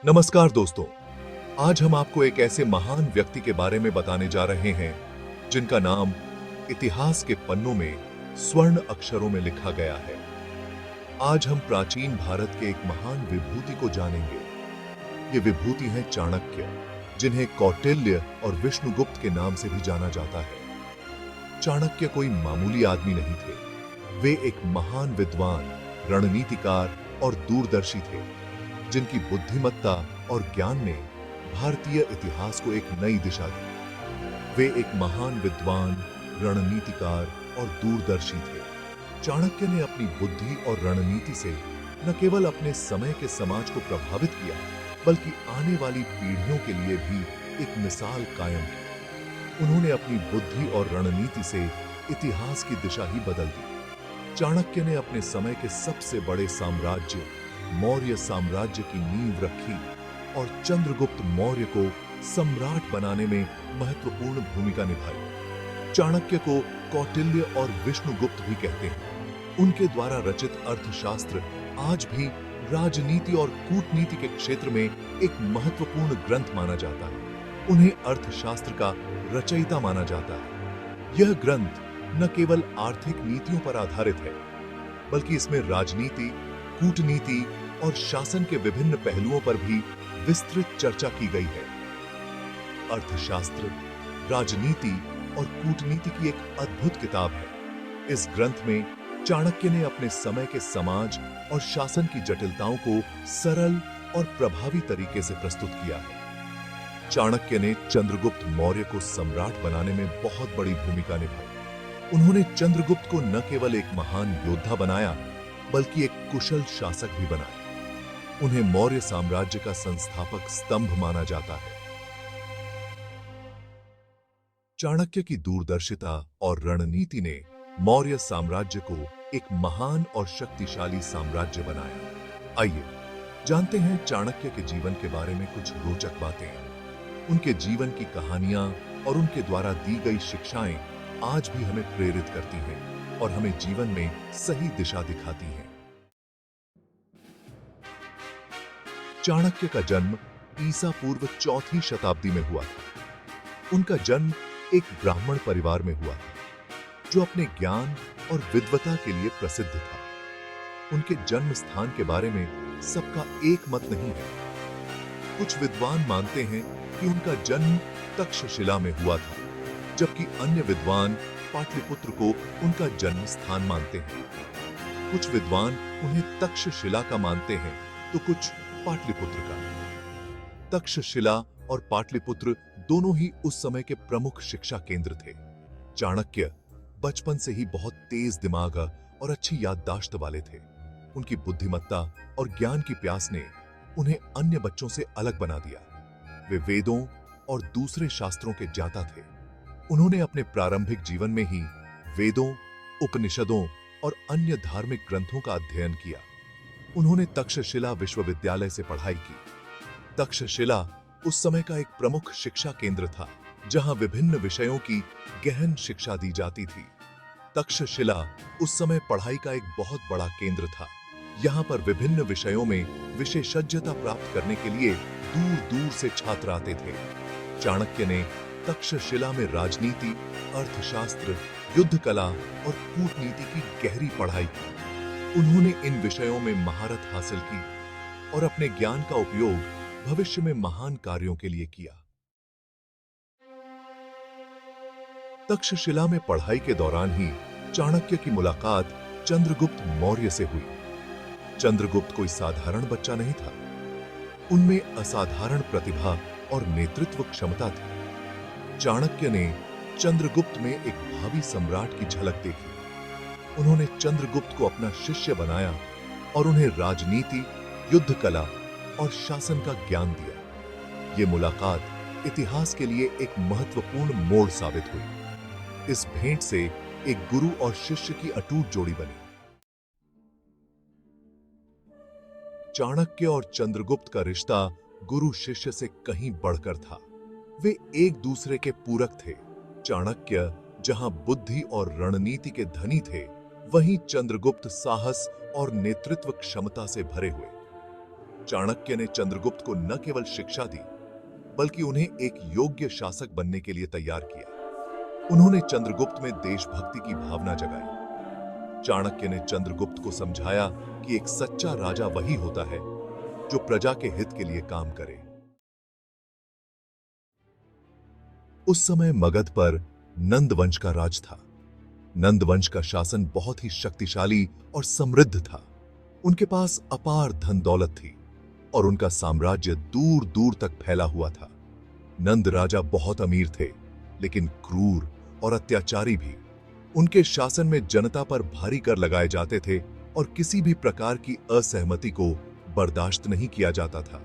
नमस्कार दोस्तों, आज हम आपको एक ऐसे महान व्यक्ति के बारे में बताने जा रहे हैं जिनका नाम इतिहास के पन्नों में स्वर्ण अक्षरों में लिखा गया है। आज हम प्राचीन भारत के एक महान विभूति को जानेंगे। ये विभूति है चाणक्य, जिन्हें कौटिल्य और विष्णुगुप्त के नाम से भी जाना जाता है। चाणक्य कोई मामूली आदमी नहीं थे। वे एक महान विद्वान, रणनीतिकार और दूरदर्शी थे, जिनकी बुद्धिमत्ता और ज्ञान ने भारतीय इतिहास को एक नई दिशा दी। वे एक महान विद्वान, रणनीतिकार और दूरदर्शी थे। चाणक्य ने अपनी बुद्धि और रणनीति से न केवल अपने समय के समाज को प्रभावित किया, बल्कि आने वाली पीढ़ियों के लिए भी एक मिसाल कायम की। उन्होंने अपनी बुद्धि और रणनीति से इतिहास की दिशा ही बदल दी। चाणक्य ने अपने समय के सबसे बड़े साम्राज्य मौर्य साम्राज्य की नींव रखी और चंद्रगुप्त मौर्य को सम्राट बनाने में महत्वपूर्ण भूमिका निभाई। चाणक्य को कौटिल्य और विष्णुगुप्त भी कहते हैं। उनके द्वारा रचित अर्थशास्त्र आज भी राजनीति और कूटनीति के क्षेत्र में एक महत्वपूर्ण ग्रंथ माना जाता है। उन्हें अर्थशास्त्र का रचयिता माना जाता है। यह ग्रंथ न केवल आर्थिक नीतियों पर आधारित है, बल्कि इसमें राजनीति, कूटनीति और शासन के विभिन्न पहलुओं पर भी विस्तृत चर्चा की गई है। अर्थशास्त्र, राजनीति और कूटनीति की एक अद्भुत किताब है। इस ग्रंथ में चाणक्य ने अपने समय के समाज और शासन की जटिलताओं को सरल और प्रभावी तरीके से प्रस्तुत किया है। चाणक्य ने चंद्रगुप्त मौर्य को सम्राट बनाने में बहुत बड़ी भूमिका निभाई। उन्होंने चंद्रगुप्त को न केवल एक महान योद्धा बनाया, बल्कि एक कुशल शासक भी बनाया। उन्हें मौर्य साम्राज्य का संस्थापक स्तंभ माना जाता है। चाणक्य की दूरदर्शिता और रणनीति ने मौर्य साम्राज्य को एक महान और शक्तिशाली साम्राज्य बनाया। आइए जानते हैं चाणक्य के जीवन के बारे में कुछ रोचक बातें। उनके जीवन की कहानियां और उनके द्वारा दी गई शिक्षाएं आज भी हमें प्रेरित करती हैं और हमें जीवन में सही दिशा दिखाती हैं। चाणक्य का जन्म ईसा पूर्व 4वीं शताब्दी में हुआ था। उनका जन्म एक ब्राह्मण परिवार में हुआ था, जो अपने ज्ञान और विद्वता के लिए प्रसिद्ध था। उनके जन्म स्थान के बारे में सबका एक मत नहीं है। कुछ विद्वान मानते हैं कि उनका जन्म तक्षशिला में हुआ था, जबकि अन्य विद्वान पाटलिपुत्र को उनका जन्म स्थान मानते हैं। कुछ विद्वान उन्हें तक्षशिला का मानते हैं, तो कुछ पाटलिपुत्र का। तक्षशिला और पाटलिपुत्र दोनों ही उस समय के प्रमुख शिक्षा केंद्र थे। चाणक्य बचपन से ही बहुत तेज दिमाग और अच्छी याददाश्त वाले थे। उनकी बुद्धिमत्ता और ज्ञान की प्यास ने उन्हें अन्य बच्चों से अलग बना दिया। वे वेदों और दूसरे शास्त्रों के ज्ञाता थे। उन्होंने अपने प्रारंभिक जीवन में ही वेदों, उपनिषदों और अन्य धार्मिक ग्रंथों का अध्ययन किया। उन्होंने तक्षशिला विश्वविद्यालय से पढ़ाई की। तक्षशिला उस समय का एक प्रमुख शिक्षा केंद्र था, जहां विभिन्न विषयों की गहन शिक्षा दी जाती थी। तक्षशिला उस समय पढ़ाई का एक बहुत बड़ा केंद्र था। यहां पर विभिन्न विषयों में विशेषज्ञता प्राप्त करने के लिए दूर दूर से छात्र आते थे। चाणक्य ने तक्षशिला में राजनीति, अर्थशास्त्र, युद्ध कला और कूटनीति की गहरी पढ़ाई की। उन्होंने इन विषयों में महारत हासिल की और अपने ज्ञान का उपयोग भविष्य में महान कार्यों के लिए किया। तक्षशिला में पढ़ाई के दौरान ही चाणक्य की मुलाकात चंद्रगुप्त मौर्य से हुई। चंद्रगुप्त कोई साधारण बच्चा नहीं था। उनमें असाधारण प्रतिभा और नेतृत्व क्षमता थी। चाणक्य ने चंद्रगुप्त में एक भावी सम्राट की झलक देखी। उन्होंने चंद्रगुप्त को अपना शिष्य बनाया और उन्हें राजनीति, युद्ध कला और शासन का ज्ञान दिया। ये मुलाकात इतिहास के लिए एक महत्वपूर्ण मोड़ साबित हुई। इस भेंट से एक गुरु और शिष्य की अटूट जोड़ी बनी। चाणक्य और चंद्रगुप्त का रिश्ता गुरु शिष्य से कहीं बढ़कर था। वे एक दूसरे के पूरक थे। चाणक्य जहां बुद्धि और रणनीति के धनी थे, वहीं चंद्रगुप्त साहस और नेतृत्व क्षमता से भरे हुए। चाणक्य ने चंद्रगुप्त को न केवल शिक्षा दी, बल्कि उन्हें एक योग्य शासक बनने के लिए तैयार किया। उन्होंने चंद्रगुप्त में देशभक्ति की भावना जगाई। चाणक्य ने चंद्रगुप्त को समझाया कि एक सच्चा राजा वही होता है जो प्रजा के हित के लिए काम करे। उस समय मगध पर नंद वंश का राज था। नंद वंश का शासन बहुत ही शक्तिशाली और समृद्ध था। उनके पास अपार धन दौलत थी और उनका साम्राज्य दूर दूर तक फैला हुआ था। नंद राजा बहुत अमीर थे, लेकिन क्रूर और अत्याचारी भी। उनके शासन में जनता पर भारी कर लगाए जाते थे और किसी भी प्रकार की असहमति को बर्दाश्त नहीं किया जाता था।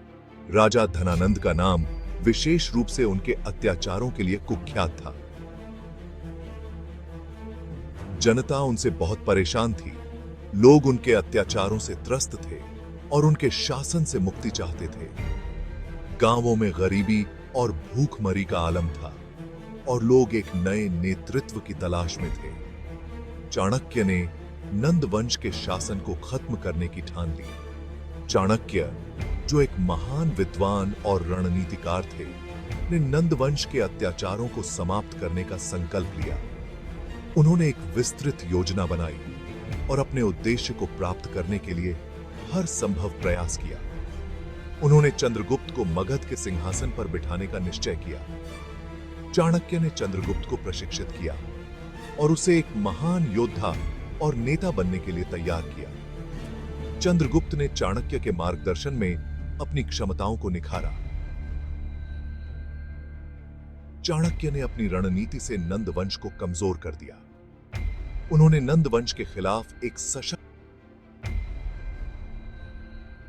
राजा धनानंद का नाम विशेष रूप से उनके अत्याचारों के लिए कुख्यात था। जनता उनसे बहुत परेशान थी। लोग उनके अत्याचारों से त्रस्त थे और उनके शासन से मुक्ति चाहते थे। गांवों में गरीबी और भूखमरी का आलम था और लोग एक नए नेतृत्व की तलाश में थे। चाणक्य ने नंद वंश के शासन को खत्म करने की ठान ली। चाणक्य, जो एक महान विद्वान और रणनीतिकार थे, ने नंद वंश के अत्याचारों को समाप्त करने का संकल्प लिया। उन्होंने एक विस्तृत योजना बनाई और अपने उद्देश्य को प्राप्त करने के लिए हर संभव प्रयास किया। उन्होंने चंद्रगुप्त को मगध के सिंहासन पर बिठाने का निश्चय किया। चाणक्य ने चंद्रगुप्त को प्रशिक्षित किया और उसे एक महान योद्धा और नेता बनने के लिए तैयार किया। चंद्रगुप्त ने चाणक्य के मार्गदर्शन में अपनी क्षमताओं को निखारा। चाणक्य ने अपनी रणनीति से नंद वंश को कमजोर कर दिया। उन्होंने नंद वंश के खिलाफ एक सशक्त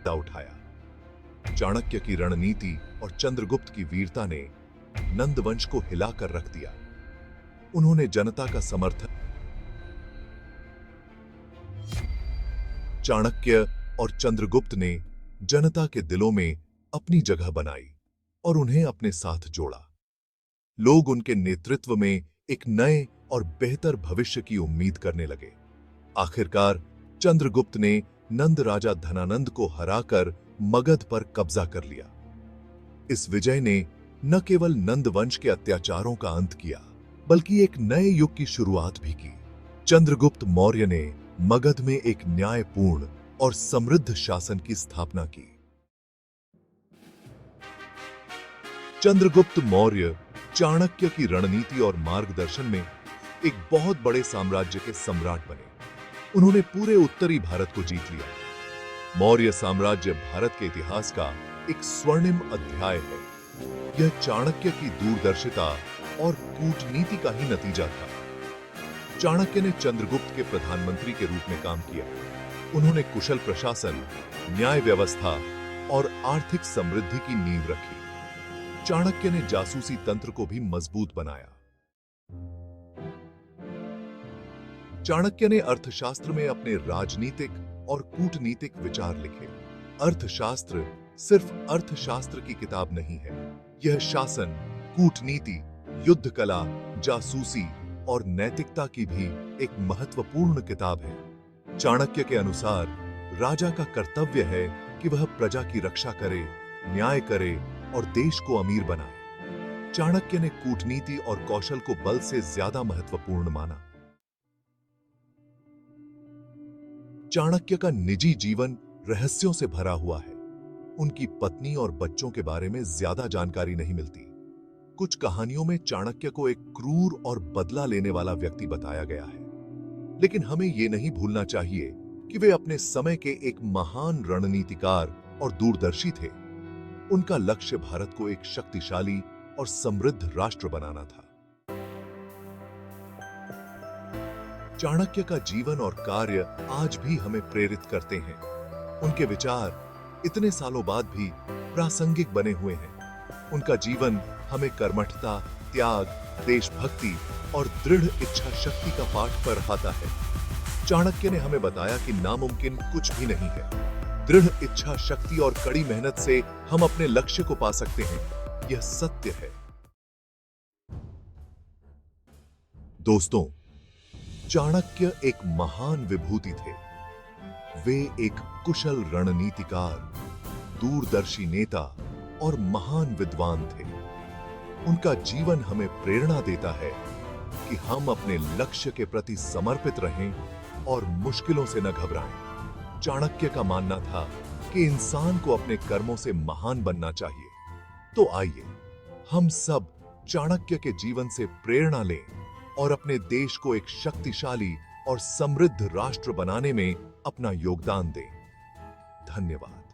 उठाया। चाणक्य की रणनीति और चंद्रगुप्त की वीरता ने नंद वंश को हिलाकर रख दिया। उन्होंने जनता का समर्थन। चाणक्य और चंद्रगुप्त ने जनता के दिलों में अपनी जगह बनाई और उन्हें अपने साथ जोड़ा। लोग उनके नेतृत्व में एक नए और बेहतर भविष्य की उम्मीद करने लगे। आखिरकार चंद्रगुप्त ने नंद राजा धनानंद को हराकर मगध पर कब्जा कर लिया। इस विजय ने न केवल नंद वंश के अत्याचारों का अंत किया, बल्कि एक नए युग की शुरुआत भी की। चंद्रगुप्त मौर्य ने मगध में एक न्यायपूर्ण और समृद्ध शासन की स्थापना की। चंद्रगुप्त मौर्य चाणक्य की रणनीति और मार्गदर्शन में एक बहुत बड़े साम्राज्य के सम्राट बने। उन्होंने पूरे उत्तरी भारत को जीत लिया। मौर्य साम्राज्य भारत के इतिहास का एक स्वर्णिम अध्याय है। यह चाणक्य की दूरदर्शिता और कूटनीति का ही नतीजा था। चाणक्य ने चंद्रगुप्त के प्रधानमंत्री के रूप में काम किया। उन्होंने कुशल प्रशासन, न्याय व्यवस्था और आर्थिक समृद्धि की नींव रखी। चाणक्य ने जासूसी तंत्र को भी मजबूत बनाया। चाणक्य ने अर्थशास्त्र में अपने राजनीतिक और कूटनीतिक विचार लिखे। अर्थशास्त्र सिर्फ अर्थशास्त्र की किताब नहीं है। यह शासन, कूटनीति, युद्ध कला, जासूसी और नैतिकता की भी एक महत्वपूर्ण किताब है। चाणक्य के अनुसार राजा का कर्तव्य है कि वह प्रजा की रक्षा करे, न्याय करे और देश को अमीर बनाए। चाणक्य ने कूटनीति और कौशल को बल से ज्यादा महत्वपूर्ण माना। चाणक्य का निजी जीवन रहस्यों से भरा हुआ है। उनकी पत्नी और बच्चों के बारे में ज्यादा जानकारी नहीं मिलती। कुछ कहानियों में चाणक्य को एक क्रूर और बदला लेने वाला व्यक्ति बताया गया है, लेकिन हमें यह नहीं भूलना चाहिए कि वे अपने समय के एक महान रणनीतिकार और दूरदर्शी थे। उनका लक्ष्य भारत को एक शक्तिशाली और समृद्ध राष्ट्र बनाना था। चाणक्य का जीवन और कार्य आज भी हमें प्रेरित करते हैं। उनके विचार इतने सालों बाद भी प्रासंगिक बने हुए हैं। उनका जीवन हमें कर्मठता, त्याग, देशभक्ति और दृढ़ इच्छा शक्ति का पाठ पढ़ाता है। चाणक्य ने हमें बताया कि नामुमकिन कुछ भी नहीं है। दृढ़ इच्छा शक्ति और कड़ी मेहनत से हम अपने लक्ष्य को पा सकते हैं। यह सत्य है। दोस्तों, चाणक्य एक महान विभूति थे। वे एक कुशल रणनीतिकार, दूरदर्शी नेता और महान विद्वान थे। उनका जीवन हमें प्रेरणा देता है कि हम अपने लक्ष्य के प्रति समर्पित रहें और मुश्किलों से न घबराएं। चाणक्य का मानना था कि इंसान को अपने कर्मों से महान बनना चाहिए। तो आइए हम सब चाणक्य के जीवन से प्रेरणा लें और अपने देश को एक शक्तिशाली और समृद्ध राष्ट्र बनाने में अपना योगदान दें। धन्यवाद।